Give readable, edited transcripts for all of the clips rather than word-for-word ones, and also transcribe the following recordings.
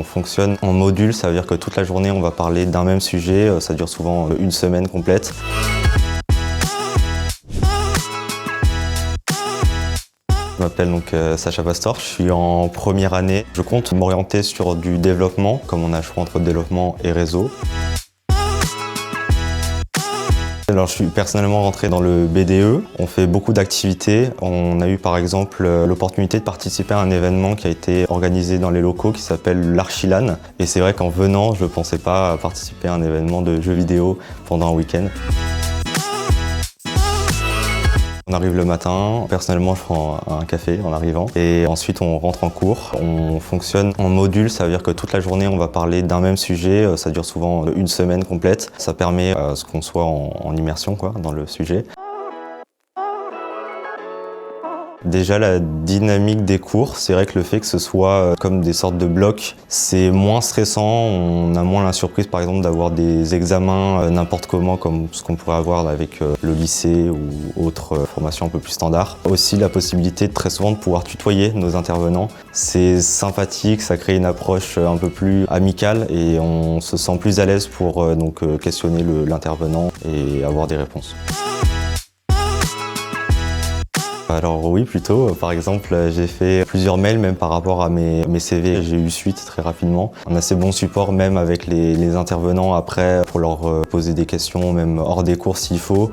fonctionne en module, ça veut dire que toute la journée on va parler d'un même sujet, ça dure souvent une semaine complète. Je m'appelle donc Sacha Pastor, je suis en première année. Je compte m'orienter sur du développement, comme on a le choix entre développement et réseau. Alors, je suis personnellement rentré dans le BDE. On fait beaucoup d'activités. On a eu par exemple l'opportunité de participer à un événement qui a été organisé dans les locaux qui s'appelle l'Archilan. Et c'est vrai qu'en venant, je ne pensais pas participer à un événement de jeux vidéo pendant un week-end. On arrive le matin, personnellement je prends un café en arrivant et ensuite on rentre en cours. On fonctionne en module, ça veut dire que toute la journée on va parler d'un même sujet, ça dure souvent une semaine complète. Ça permet à ce qu'on soit en immersion dans le sujet. Déjà la dynamique des cours, c'est vrai que le fait que ce soit comme des sortes de blocs, c'est moins stressant, on a moins la surprise par exemple d'avoir des examens n'importe comment comme ce qu'on pourrait avoir avec le lycée ou autres formations un peu plus standards. Aussi la possibilité très souvent de pouvoir tutoyer nos intervenants, c'est sympathique, ça crée une approche un peu plus amicale et on se sent plus à l'aise pour questionner l'intervenant et avoir des réponses. Alors oui, plutôt. Par exemple, j'ai fait plusieurs mails même par rapport à mes CV. J'ai eu suite très rapidement. Un assez bon support même avec les intervenants après pour leur poser des questions, même hors des cours s'il faut.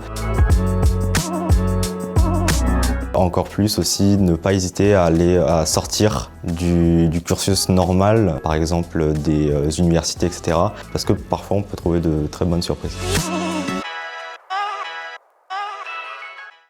Encore plus aussi, ne pas hésiter à sortir du cursus normal, par exemple des universités, etc. Parce que parfois on peut trouver de très bonnes surprises.